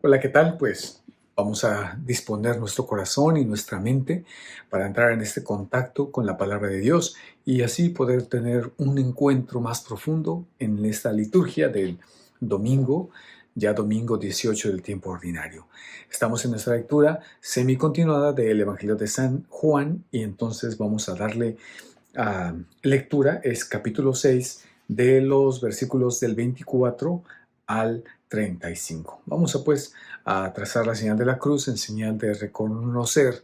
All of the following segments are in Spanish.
Hola, ¿qué tal? Pues vamos a disponer nuestro corazón y nuestra mente para entrar en este contacto con la palabra de Dios y así poder tener un encuentro más profundo en esta liturgia del domingo, ya domingo 18 del tiempo ordinario. Estamos en nuestra lectura semicontinuada del Evangelio de San Juan y entonces vamos a darle lectura. Es capítulo 6 de los versículos del 24 al 35. Vamos a trazar la señal de la cruz en señal de reconocer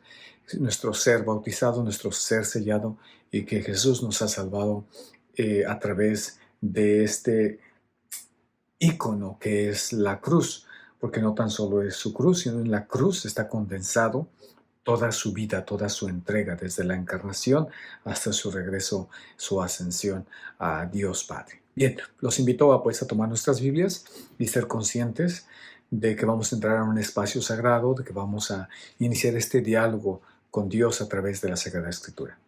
nuestro ser bautizado, nuestro ser sellado y que Jesús nos ha salvado a través de este ícono que es la cruz, porque no tan solo es su cruz, sino en la cruz está condensado toda su vida, toda su entrega, desde la encarnación hasta su regreso, su ascensión a Dios Padre. Bien, los invito a tomar nuestras Biblias y ser conscientes de que vamos a entrar a un espacio sagrado, de que vamos a iniciar este diálogo con Dios a través de la Sagrada Escritura.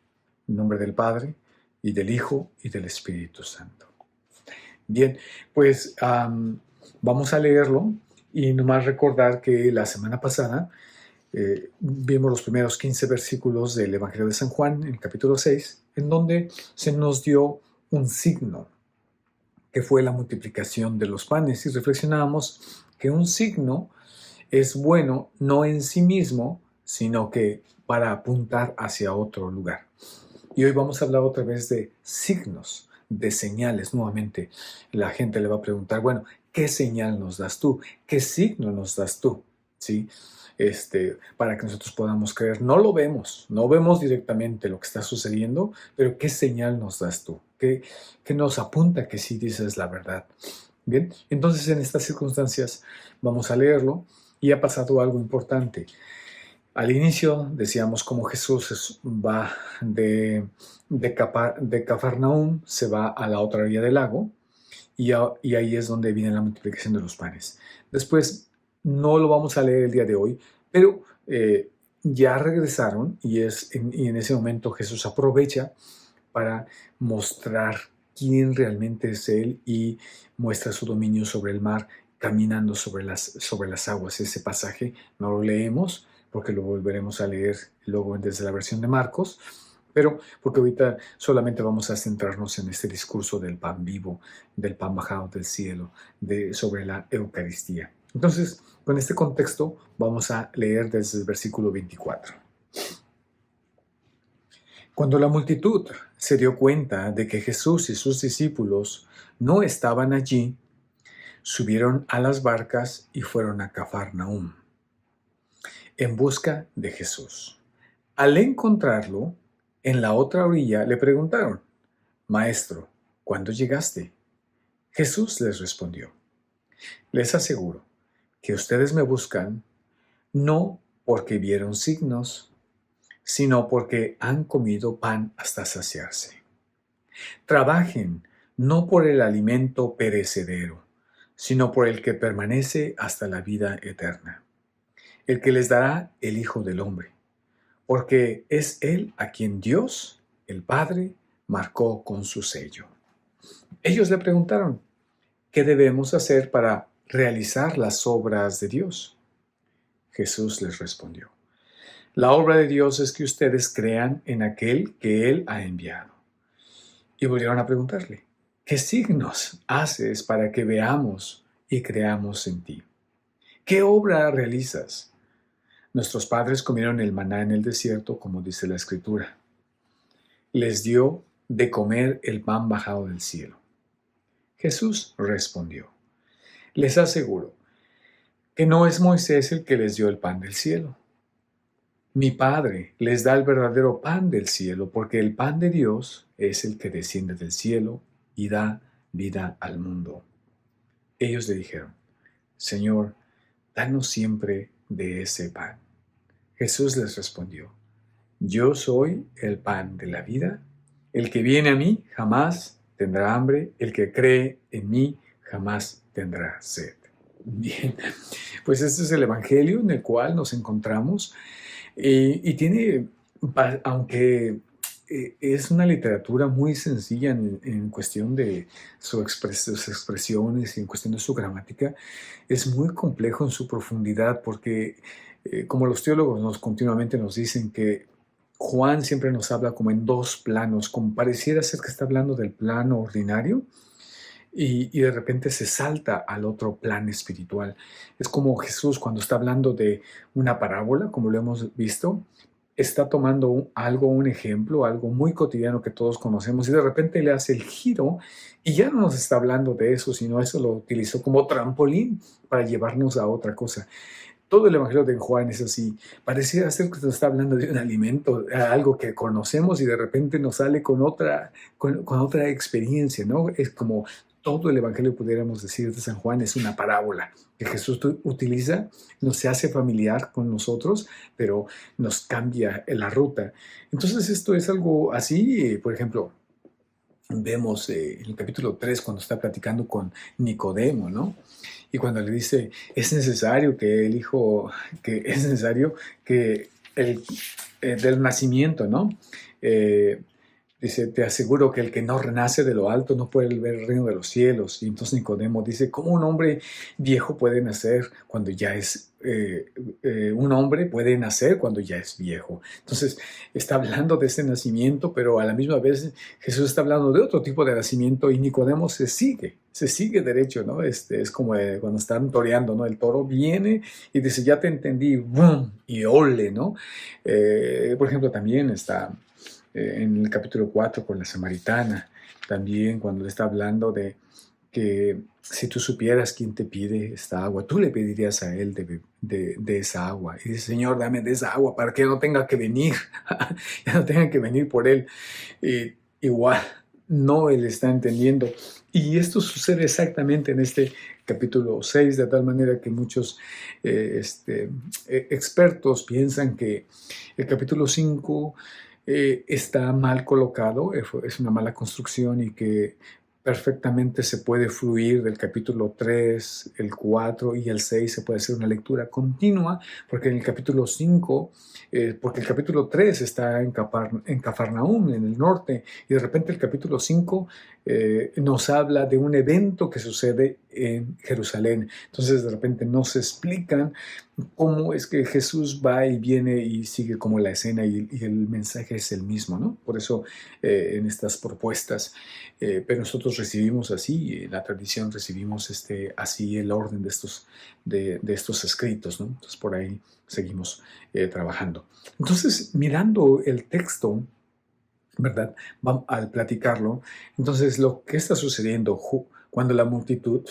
En nombre del Padre, y del Hijo, y del Espíritu Santo. Bien, vamos a leerlo y nomás recordar que la semana pasada vimos los primeros 15 versículos del Evangelio de San Juan, en el capítulo 6, en donde se nos dio un signo, que fue la multiplicación de los panes, y reflexionábamos que un signo es bueno no en sí mismo, sino que para apuntar hacia otro lugar. Y hoy vamos a hablar otra vez de signos, de señales. Nuevamente, la gente le va a preguntar, bueno, ¿qué señal nos das tú? ¿Qué signo nos das tú? ¿Sí? Para que nosotros podamos creer. No lo vemos, no vemos directamente lo que está sucediendo, pero ¿qué señal nos das tú? ¿Qué nos apunta que sí dices la verdad? Bien, entonces en estas circunstancias vamos a leerlo y ha pasado algo importante. Al inicio decíamos cómo Jesús va de Cafarnaúm, se va a la otra orilla del lago y ahí es donde viene la multiplicación de los panes. Después, no lo vamos a leer el día de hoy, pero ya regresaron y en ese momento Jesús aprovecha para mostrar quién realmente es Él y muestra su dominio sobre el mar, caminando sobre las aguas. Ese pasaje no lo leemos porque lo volveremos a leer luego desde la versión de Marcos, pero porque ahorita solamente vamos a centrarnos en este discurso del pan vivo, del pan bajado del cielo, sobre la Eucaristía. Entonces, con este contexto, vamos a leer desde el versículo 24. Cuando la multitud se dio cuenta de que Jesús y sus discípulos no estaban allí, subieron a las barcas y fueron a Cafarnaúm en busca de Jesús. Al encontrarlo, en la otra orilla le preguntaron, Maestro, ¿cuándo llegaste? Jesús les respondió, les aseguro que ustedes me buscan no porque vieron signos, sino porque han comido pan hasta saciarse. Trabajen no por el alimento perecedero, sino por el que permanece hasta la vida eterna, el que les dará el Hijo del Hombre, porque es Él a quien Dios, el Padre, marcó con su sello. Ellos le preguntaron, ¿qué debemos hacer para realizar las obras de Dios? Jesús les respondió, la obra de Dios es que ustedes crean en aquel que Él ha enviado. Y volvieron a preguntarle, ¿qué signos haces para que veamos y creamos en ti? ¿Qué obra realizas? Nuestros padres comieron el maná en el desierto, como dice la Escritura. Les dio de comer el pan bajado del cielo. Jesús respondió, les aseguro que no es Moisés el que les dio el pan del cielo. Mi Padre les da el verdadero pan del cielo, porque el pan de Dios es el que desciende del cielo y da vida al mundo. Ellos le dijeron, Señor, danos siempre de ese pan. Jesús les respondió, yo soy el pan de la vida. El que viene a mí jamás tendrá hambre. El que cree en mí jamás tendrá sed. Bien, pues este es el Evangelio en el cual nos encontramos y tiene, aunque es una literatura muy sencilla en cuestión de sus expresiones y en cuestión de su gramática. Es muy complejo en su profundidad porque, como los teólogos continuamente nos dicen que Juan siempre nos habla como en dos planos, como pareciera ser que está hablando del plano ordinario y de repente se salta al otro plano espiritual. Es como Jesús cuando está hablando de una parábola, como lo hemos visto, está tomando algo, un ejemplo, algo muy cotidiano que todos conocemos y de repente le hace el giro y ya no nos está hablando de eso, sino eso lo utilizó como trampolín para llevarnos a otra cosa. Todo el Evangelio de Juan es así. Pareciera ser que nos está hablando de un alimento, algo que conocemos y de repente nos sale con otra experiencia, ¿no? Es como todo el Evangelio, pudiéramos decir, de San Juan es una parábola que Jesús utiliza, nos se hace familiar con nosotros, pero nos cambia la ruta. Entonces esto es algo así, por ejemplo, vemos en el capítulo 3 cuando está platicando con Nicodemo, ¿no? Y cuando le dice, es necesario que el hijo, que es necesario que el del nacimiento, ¿no? Eh, Dice, te aseguro que el que no renace de lo alto no puede ver el reino de los cielos. Y entonces Nicodemo dice, ¿cómo un hombre viejo puede nacer cuando ya es, un hombre puede nacer cuando ya es viejo? Entonces está hablando de ese nacimiento, pero a la misma vez Jesús está hablando de otro tipo de nacimiento y Nicodemo se sigue derecho, ¿no? Es como cuando están toreando, ¿no? El toro viene y dice, ya te entendí, ¡bum! Y ole, ¿no? Por ejemplo, también está en el capítulo 4 con la samaritana, también cuando le está hablando de que si tú supieras quién te pide esta agua, tú le pedirías a él de esa agua. Y dice, Señor, dame de esa agua para que no tenga que venir, ya no tengan que venir por él. Y igual, no él está entendiendo. Y esto sucede exactamente en este capítulo 6, de tal manera que muchos expertos piensan que el capítulo 5 está mal colocado, es una mala construcción y que perfectamente se puede fluir del capítulo 3, el 4 y el 6, se puede hacer una lectura continua, porque en el capítulo 5, porque el capítulo 3 está en Cafarnaúm, en el norte, y de repente el capítulo 5 nos habla de un evento que sucede en Jerusalén. Entonces de repente nos explican cómo es que Jesús va y viene y sigue como la escena y el mensaje es el mismo, ¿no? Por eso en estas propuestas, pero nosotros recibimos así, en la tradición recibimos así el orden de estos escritos, ¿no? Entonces por ahí seguimos trabajando. Entonces, mirando el texto, ¿verdad? Al platicarlo, entonces lo que está sucediendo cuando la multitud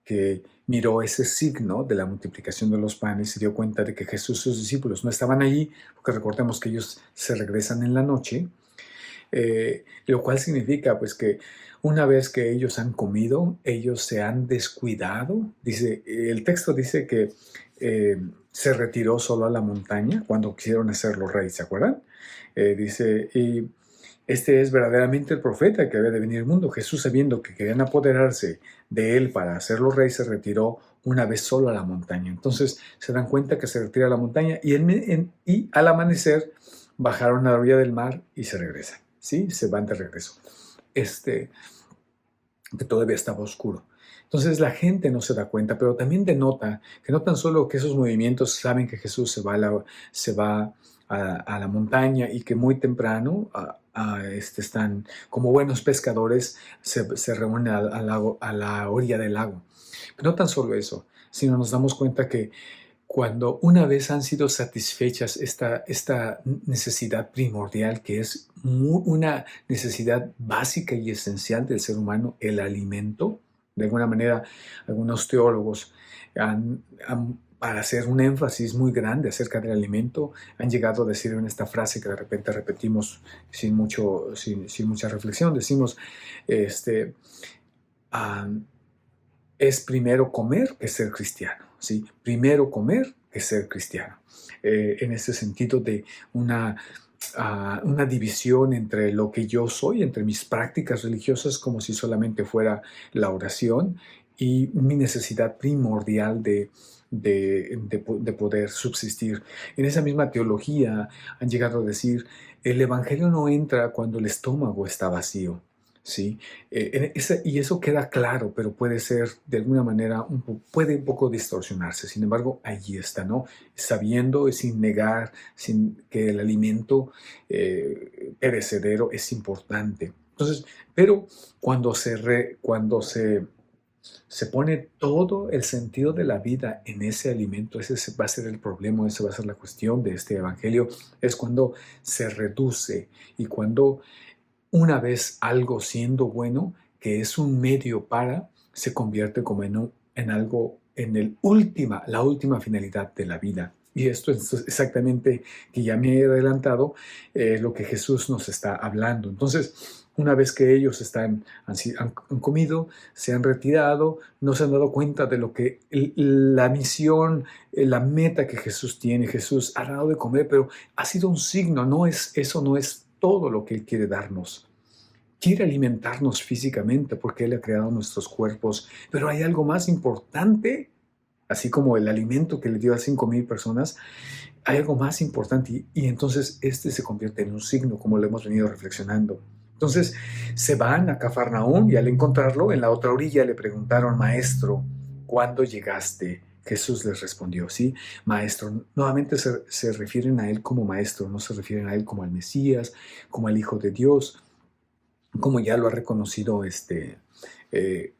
que miró ese signo de la multiplicación de los panes, se dio cuenta de que Jesús y sus discípulos no estaban allí, porque recordemos que ellos se regresan en la noche, lo cual significa pues que una vez que ellos han comido, ellos se han descuidado. Dice, el texto dice que se retiró solo a la montaña cuando quisieron hacerlo rey, ¿se acuerdan? Dice, y este es verdaderamente el profeta que había de venir al mundo. Jesús, sabiendo que querían apoderarse de él para hacerlo rey, se retiró una vez solo a la montaña. Entonces se dan cuenta que se retira a la montaña y al amanecer bajaron a la orilla del mar y se regresan. ¿Sí? Se van de regreso. Que todavía estaba oscuro. Entonces la gente no se da cuenta, pero también denota que no tan solo que esos movimientos saben que Jesús se va a la montaña y que muy temprano están como buenos pescadores, se reúnen al lago, a la orilla del lago. Pero no tan solo eso, sino nos damos cuenta que cuando una vez han sido satisfechas esta necesidad primordial, que es una necesidad básica y esencial del ser humano, el alimento, de alguna manera algunos teólogos para hacer un énfasis muy grande acerca del alimento, han llegado a decir en esta frase que de repente repetimos sin mucha reflexión, decimos, es primero comer que ser cristiano, ¿sí? Primero comer que ser cristiano. En ese sentido de una división entre lo que yo soy, entre mis prácticas religiosas, como si solamente fuera la oración, y mi necesidad primordial de poder subsistir. En esa misma teología han llegado a decir, el Evangelio no entra cuando el estómago está vacío. ¿Sí? Y eso queda claro, pero puede ser de alguna manera, puede un poco distorsionarse. Sin embargo, allí está, ¿no? Sabiendo, sin negar, sin que el alimento perecedero es importante. Entonces, pero cuando se pone todo el sentido de la vida en ese alimento, ese va a ser el problema, esa va a ser la cuestión de este evangelio, es cuando se reduce y cuando una vez algo siendo bueno, que es un medio para, se convierte como en algo, la última finalidad de la vida. Y esto es exactamente, que ya me he adelantado, lo que Jesús nos está hablando. Entonces, una vez que ellos han comido, se han retirado, no se han dado cuenta de lo que la misión, la meta que Jesús tiene. Jesús ha dado de comer, pero ha sido un signo, eso no es todo lo que Él quiere darnos. Quiere alimentarnos físicamente porque Él ha creado nuestros cuerpos, pero hay algo más importante, así como el alimento que le dio a 5,000 personas, hay algo más importante y entonces este se convierte en un signo, como lo hemos venido reflexionando. Entonces se van a Cafarnaúm y al encontrarlo en la otra orilla le preguntaron, maestro, ¿cuándo llegaste? Jesús les respondió, sí, maestro. Nuevamente se refieren a Él como maestro, no se refieren a Él como al Mesías, como al Hijo de Dios, como ya lo ha reconocido eh,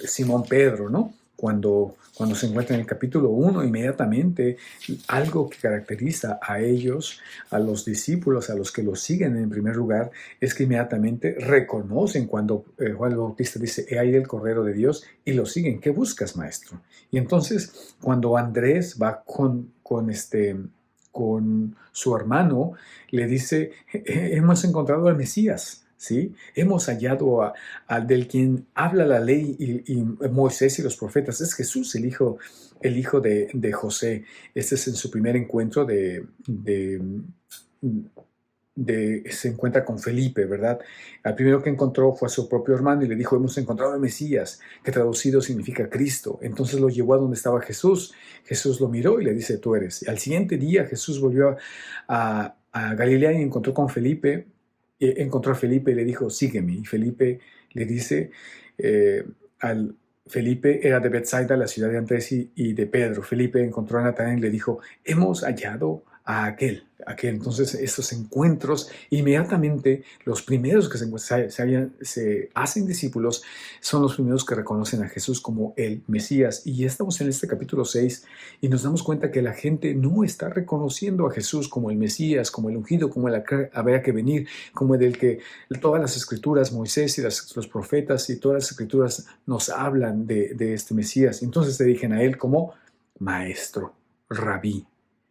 Simón Pedro, ¿no? Cuando se encuentra en el capítulo 1, inmediatamente algo que caracteriza a ellos, a los discípulos, a los que los siguen en primer lugar, es que inmediatamente reconocen cuando Juan el Bautista dice, he ahí el Cordero de Dios, y lo siguen. ¿Qué buscas, maestro? Y entonces, cuando Andrés va con su hermano, le dice, hemos encontrado al Mesías. ¿Sí? Hemos hallado al del quien habla la ley y Moisés y los profetas. Es Jesús, el hijo de José. Este es en su primer encuentro se encuentra con Felipe, ¿verdad? Al primero que encontró fue a su propio hermano y le dijo, hemos encontrado al Mesías, que traducido significa Cristo. Entonces lo llevó a donde estaba Jesús. Jesús lo miró y le dice, tú eres. Y al siguiente día Jesús volvió a Galilea y encontró a Felipe y le dijo, sígueme. Y Felipe le dice, Felipe era de Bethsaida, la ciudad de Andrés y de Pedro. Felipe encontró a Natanael y le dijo, hemos hallado a aquel. Entonces, estos encuentros, inmediatamente los primeros que se hacen discípulos son los primeros que reconocen a Jesús como el Mesías. Y ya estamos en este capítulo 6 y nos damos cuenta que la gente no está reconociendo a Jesús como el Mesías, como el ungido, como el que habría que venir, como del que todas las escrituras, Moisés y los profetas y todas las escrituras nos hablan de este Mesías. Entonces se dirigen a él como maestro, rabí.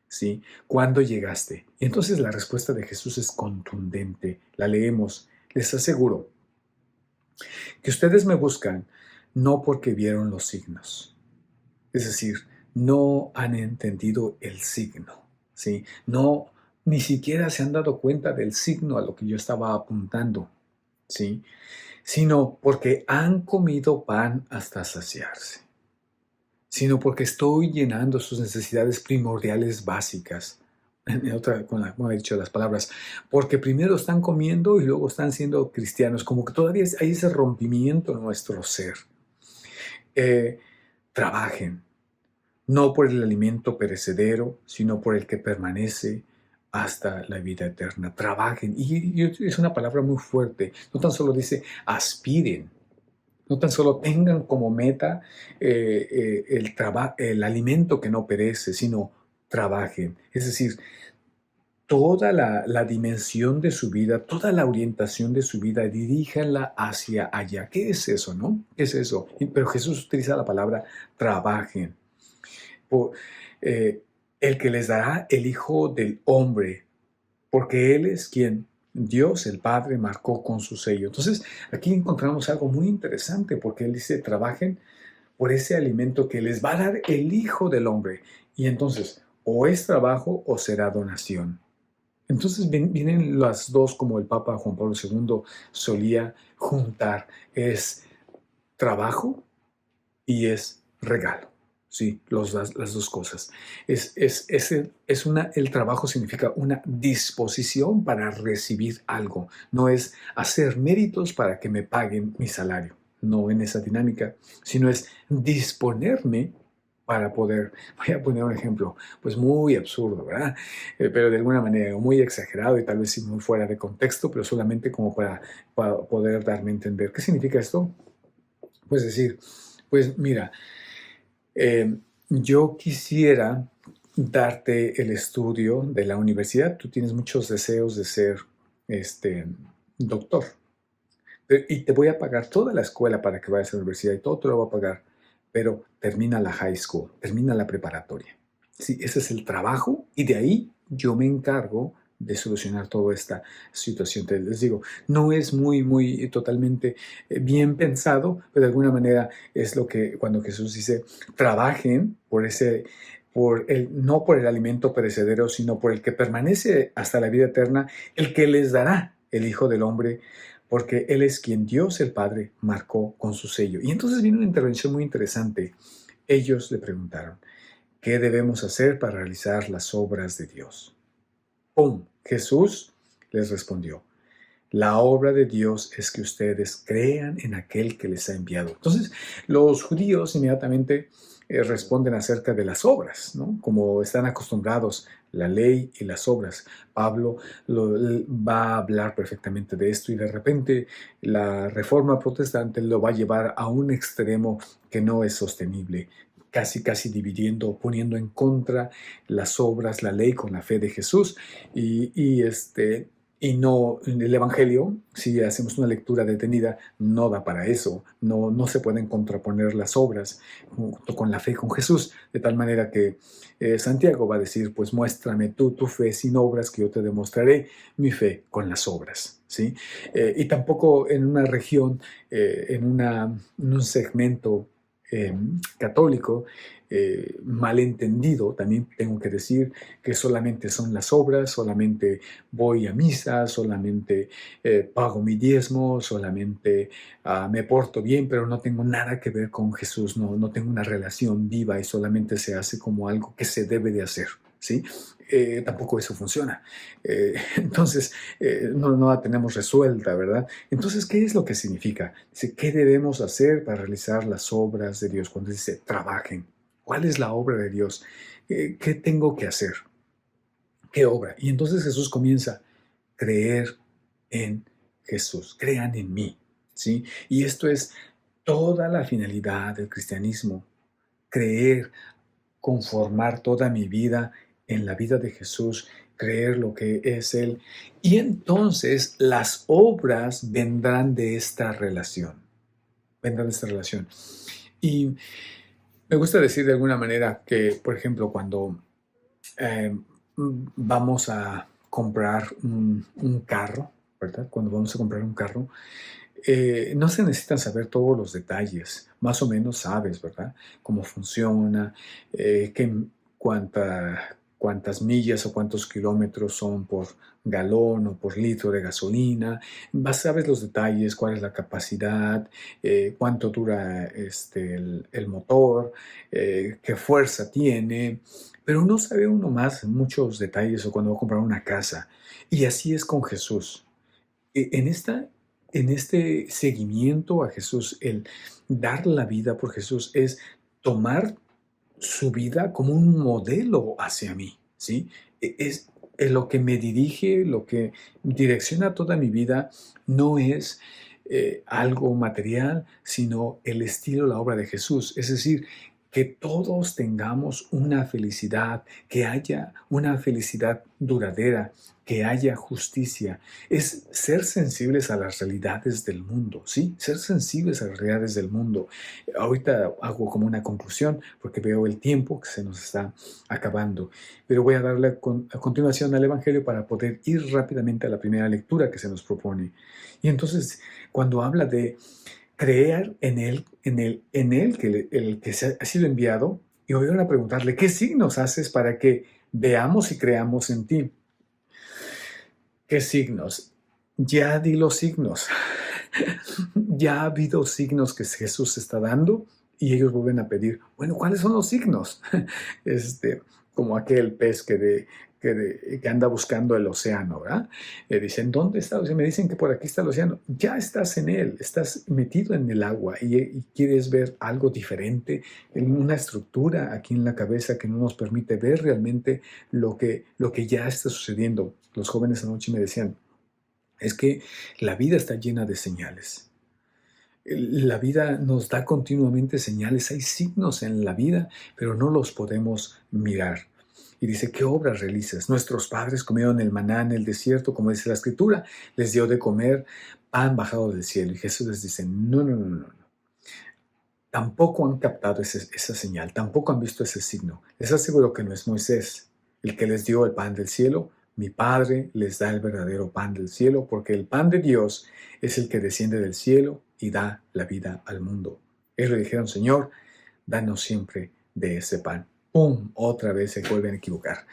¿Sí? ¿Cuándo llegaste? Y entonces la respuesta de Jesús es contundente. La leemos. Les aseguro que ustedes me buscan no porque vieron los signos. Es decir, no han entendido el signo. ¿Sí? No, ni siquiera se han dado cuenta del signo a lo que yo estaba apuntando. ¿Sí? Sino porque han comido pan hasta saciarse, sino porque estoy llenando sus necesidades primordiales básicas. Como he dicho las palabras, porque primero están comiendo y luego están siendo cristianos, como que todavía hay ese rompimiento en nuestro ser. Trabajen, no por el alimento perecedero, sino por el que permanece hasta la vida eterna. Trabajen, y es una palabra muy fuerte, no tan solo dice aspiren, no tan solo tengan como meta el alimento que no perece, sino trabajen. Es decir, toda la dimensión de su vida, toda la orientación de su vida, diríjanla hacia allá. ¿Qué es eso, no? ¿Qué es eso? Pero Jesús utiliza la palabra trabajen. El que les dará el Hijo del Hombre, porque Él es quien Dios, el Padre, marcó con su sello. Entonces, aquí encontramos algo muy interesante, porque Él dice, trabajen por ese alimento que les va a dar el Hijo del Hombre. Y entonces, o es trabajo o será donación. Entonces vienen las dos, como el Papa Juan Pablo II solía juntar. Es trabajo y es regalo. Sí, las dos cosas. El trabajo significa una disposición para recibir algo. No es hacer méritos para que me paguen mi salario. No en esa dinámica, sino es disponerme para poder. Voy a poner un ejemplo, pues muy absurdo, ¿verdad? Pero de alguna manera muy exagerado y tal vez sí muy fuera de contexto, pero solamente como para poder darme a entender. ¿Qué significa esto? Pues decir, pues mira, eh, yo quisiera darte el estudio de la universidad. Tú tienes muchos deseos de ser este, doctor. Y te voy a pagar toda la escuela para que vayas a la universidad y todo te lo voy a pagar. Pero termina la high school, termina la preparatoria. Sí, ese es el trabajo y de ahí yo me encargo de solucionar toda esta situación. Les digo, no es muy totalmente bien pensado, pero de alguna manera es lo que cuando Jesús dice, trabajen no por el alimento perecedero, sino por el que permanece hasta la vida eterna, el que les dará el Hijo del Hombre, porque Él es quien Dios el Padre marcó con su sello. Y entonces viene una intervención muy interesante. Ellos le preguntaron, ¿qué debemos hacer para realizar las obras de Dios? ¡Pum! Jesús les respondió, la obra de Dios es que ustedes crean en aquel que les ha enviado. Entonces, los judíos inmediatamente responden acerca de las obras, ¿no? Como están acostumbrados, la ley y las obras. Pablo va a hablar perfectamente de esto y de repente la reforma protestante lo va a llevar a un extremo que no es sostenible. Casi dividiendo, poniendo en contra las obras, la ley con la fe de Jesús. Y no, el Evangelio, si hacemos una lectura detenida, no da para eso. No se pueden contraponer las obras junto con la fe con Jesús, de tal manera que Santiago va a decir, pues muéstrame tú tu fe sin obras, que yo te demostraré mi fe con las obras. ¿Sí? Y tampoco en una región, en un segmento católico, malentendido, también tengo que decir que solamente son las obras, solamente voy a misa, solamente pago mi diezmo, solamente me porto bien, pero no tengo nada que ver con Jesús, no tengo una relación viva y solamente se hace como algo que se debe de hacer, ¿sí? Tampoco eso funciona. Entonces, no la tenemos resuelta, ¿verdad? Entonces, ¿qué es lo que significa? Dice, ¿qué debemos hacer para realizar las obras de Dios? Cuando dice, trabajen. ¿Cuál es la obra de Dios? ¿Qué tengo que hacer? ¿Qué obra? Y entonces Jesús comienza, creer en Jesús, crean en mí, ¿sí? Y esto es toda la finalidad del cristianismo, creer, conformar toda mi vida en la vida de Jesús, creer lo que es Él. Y entonces las obras vendrán de esta relación. Y me gusta decir de alguna manera que, por ejemplo, cuando eh, vamos a comprar un carro, ¿verdad? Cuando vamos a comprar un carro, no se necesitan saber todos los detalles, más o menos sabes, ¿verdad? Cómo funciona, cuántas millas o cuántos kilómetros son por galón o por litro de gasolina. Sabes los detalles, cuál es la capacidad, cuánto dura el motor, qué fuerza tiene, pero no sabe uno más muchos detalles o cuando va a comprar una casa. Y así es con Jesús. En en este seguimiento a Jesús, el dar la vida por Jesús es tomar su vida como un modelo hacia mí, ¿sí? Es lo que me dirige, lo que direcciona toda mi vida, no es algo material, sino el estilo, la obra de Jesús. Es decir, que todos tengamos una felicidad, que haya una felicidad duradera, que haya justicia. Es ser sensibles a las realidades del mundo, ¿sí? Ser sensibles a las realidades del mundo. Ahorita hago como una conclusión porque veo el tiempo que se nos está acabando, pero voy a darle a continuación al Evangelio para poder ir rápidamente a la primera lectura que se nos propone. Y entonces, cuando habla de creer en él el que ha sido enviado, y hoy van a preguntarle, ¿qué signos haces para que veamos y creamos en ti? ¿Qué signos? Ya di los signos. Ya ha habido signos que Jesús está dando Y ellos vuelven a pedir, bueno, ¿cuáles son los signos? Este, como aquel pez que anda buscando el océano, ¿verdad? Dicen, ¿dónde está? O sea, me dicen que por aquí está el océano. Ya estás en él, estás metido en el agua y quieres ver algo diferente, en una estructura aquí en la cabeza que no nos permite ver realmente lo que ya está sucediendo. Los jóvenes anoche me decían, es que la vida está llena de señales. La vida nos da continuamente señales, hay signos en la vida, pero no los podemos mirar. Y dice, ¿qué obras realizas? Nuestros padres comieron el maná en el desierto, como dice la Escritura, les dio de comer pan bajado del cielo. Y Jesús les dice, no, no, no, no, no. Tampoco han captado esa señal, tampoco han visto ese signo. Les aseguro que no es Moisés el que les dio el pan del cielo. Mi Padre les da el verdadero pan del cielo, porque el pan de Dios es el que desciende del cielo y da la vida al mundo. Ellos le dijeron, Señor, danos siempre de ese pan. ¡Pum! Otra vez se vuelven a equivocar,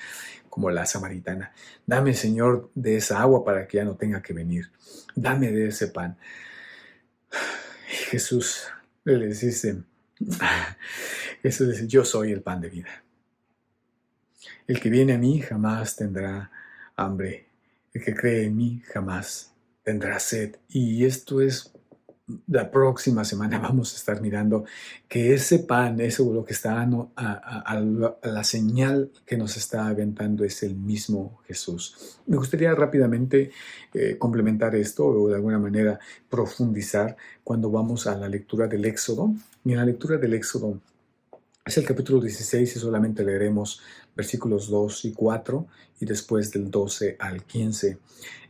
como la samaritana. Dame, Señor, de esa agua para que ya no tenga que venir. Dame de ese pan. Y Jesús les dice, Jesús dice, yo soy el pan de vida. El que viene a mí jamás tendrá hambre. El que cree en mí jamás tendrá sed. Y esto es, la próxima semana vamos a estar mirando que ese pan, eso lo que está a la señal que nos está aventando es el mismo Jesús. Me gustaría rápidamente complementar esto o de alguna manera profundizar cuando vamos a la lectura del Éxodo. Y en la lectura del Éxodo es el capítulo 16 y solamente leeremos versículos 2 y 4 y después del 12 al 15.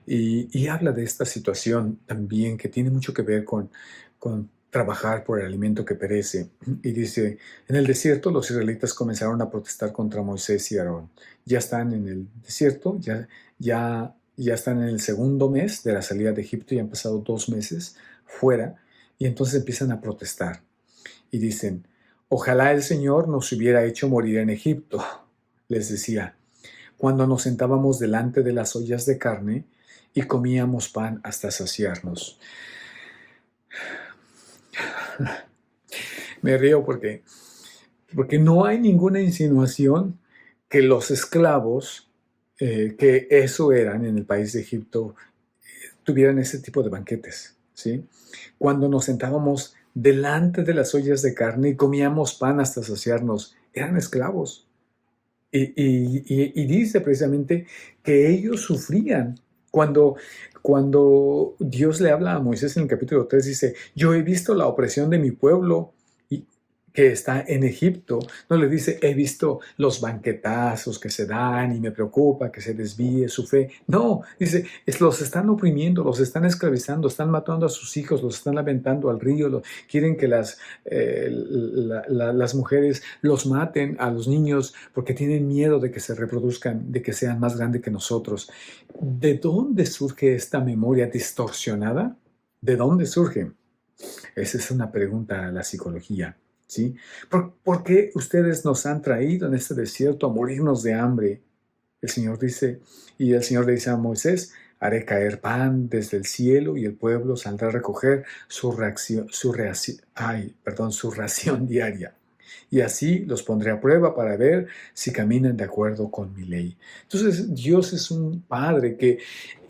Y habla de esta situación también que tiene mucho que ver con trabajar por el alimento que perece. Y dice, en el desierto los israelitas comenzaron a protestar contra Moisés y Aarón. Ya están en el desierto, ya están en el segundo mes de la salida de Egipto, ya han pasado 2 meses fuera, y entonces empiezan a protestar. Y dicen, ojalá el Señor nos hubiera hecho morir en Egipto, les decía, cuando nos sentábamos delante de las ollas de carne y comíamos pan hasta saciarnos. Me río porque no hay ninguna insinuación que los esclavos, que eso eran en el país de Egipto, tuvieran ese tipo de banquetes, ¿sí? Cuando nos sentábamos delante de las ollas de carne y comíamos pan hasta saciarnos, eran esclavos. Y dice precisamente que ellos sufrían. Cuando Dios le habla a Moisés en el capítulo 3, dice, yo he visto la opresión de mi pueblo que está en Egipto. No le dice, he visto los banquetazos que se dan y me preocupa que se desvíe su fe. No, dice, los están oprimiendo, los están esclavizando, están matando a sus hijos, los están aventando al río, quieren que las mujeres los maten a los niños porque tienen miedo de que se reproduzcan, de que sean más grandes que nosotros. ¿De dónde surge esta memoria distorsionada? ¿De dónde surge? Esa es una pregunta a la psicología. ¿Sí? ¿Por qué ustedes nos han traído en este desierto a morirnos de hambre? El Señor dice, y el Señor le dice a Moisés, haré caer pan desde el cielo y el pueblo saldrá a recoger su ración diaria. Y así los pondré a prueba para ver si caminan de acuerdo con mi ley. Entonces, Dios es un Padre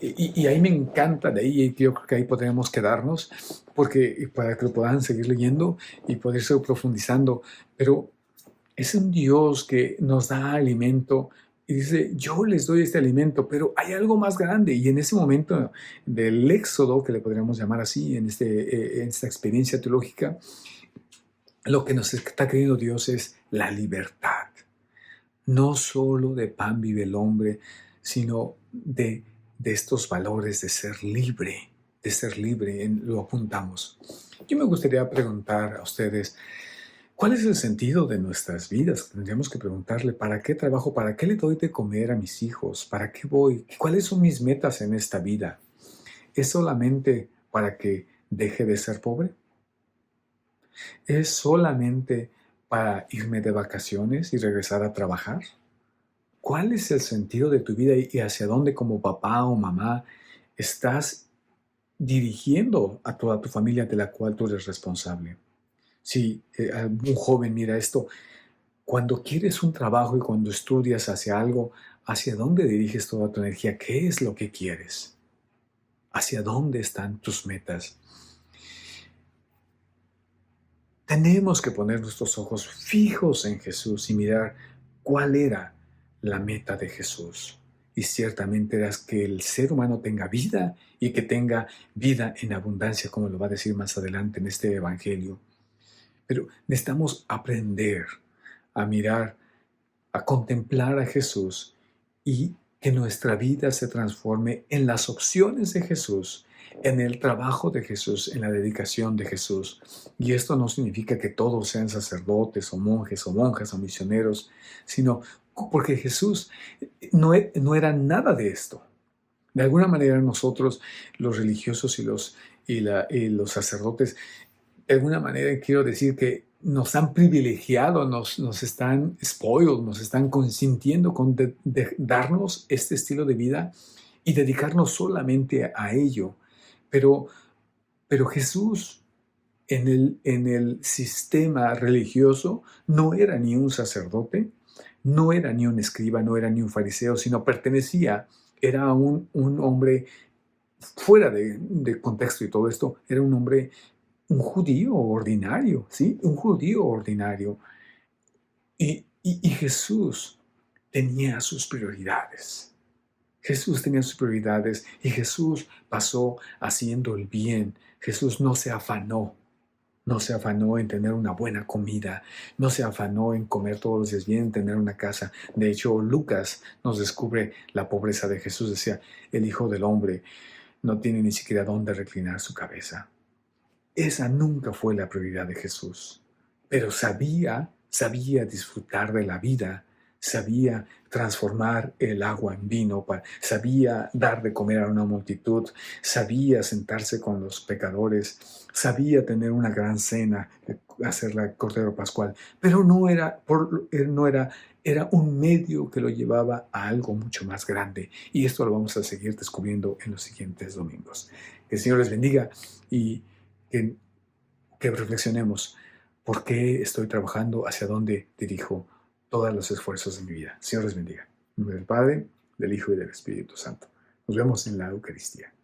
y ahí me encanta, de ahí y yo creo que ahí podríamos quedarnos, porque para que lo puedan seguir leyendo y poder seguir profundizando, pero es un Dios que nos da alimento y dice, yo les doy este alimento, pero hay algo más grande. Y en ese momento del Éxodo, que le podríamos llamar así, en esta experiencia teológica, lo que nos está queriendo Dios es la libertad. No solo de pan vive el hombre, sino de estos valores de ser libre, lo apuntamos. Yo me gustaría preguntar a ustedes, ¿cuál es el sentido de nuestras vidas? Tendríamos que preguntarle, ¿para qué trabajo? ¿Para qué le doy de comer a mis hijos? ¿Para qué voy? ¿Cuáles son mis metas en esta vida? ¿Es solamente para que deje de ser pobre? ¿Es solamente para irme de vacaciones y regresar a trabajar? ¿Cuál es el sentido de tu vida y hacia dónde como papá o mamá estás dirigiendo a toda tu familia de la cual tú eres responsable? Si algún joven mira esto, cuando quieres un trabajo y cuando estudias hacia algo, ¿hacia dónde diriges toda tu energía? ¿Qué es lo que quieres? ¿Hacia dónde están tus metas? Tenemos que poner nuestros ojos fijos en Jesús y mirar cuál era la meta de Jesús. Y ciertamente era que el ser humano tenga vida y que tenga vida en abundancia, como lo va a decir más adelante en este Evangelio. Pero necesitamos aprender a mirar, a contemplar a Jesús y que nuestra vida se transforme en las opciones de Jesús, en el trabajo de Jesús, en la dedicación de Jesús. Y esto no significa que todos sean sacerdotes o monjes o monjas o misioneros, sino porque Jesús no era nada de esto. De alguna manera nosotros, los religiosos y los sacerdotes, de alguna manera quiero decir que nos han privilegiado, nos están spoiled, nos están consintiendo con darnos este estilo de vida y dedicarnos solamente a ello. Pero, pero Jesús en el sistema religioso no era ni un sacerdote, no era ni un escriba, no era ni un fariseo, sino pertenecía, era un hombre fuera de contexto y todo esto, era un hombre, un judío ordinario, ¿sí? Un judío ordinario. Y Jesús tenía sus prioridades. Jesús tenía sus prioridades y Jesús pasó haciendo el bien. Jesús no se afanó. No se afanó en tener una buena comida, no se afanó en comer todos los días bien, tener una casa. De hecho, Lucas nos descubre la pobreza de Jesús. Decía, el Hijo del Hombre no tiene ni siquiera dónde reclinar su cabeza. Esa nunca fue la prioridad de Jesús, pero sabía disfrutar de la vida, sabía transformar el agua en vino, sabía dar de comer a una multitud, sabía sentarse con los pecadores, sabía tener una gran cena, hacer la Cordero Pascual, pero era un medio que lo llevaba a algo mucho más grande. Y esto lo vamos a seguir descubriendo en los siguientes domingos. Que el Señor les bendiga y que, que reflexionemos por qué estoy trabajando, hacia dónde dirijo todos los esfuerzos de mi vida. Señor les bendiga. En nombre del Padre, del Hijo y del Espíritu Santo. Nos vemos en la Eucaristía.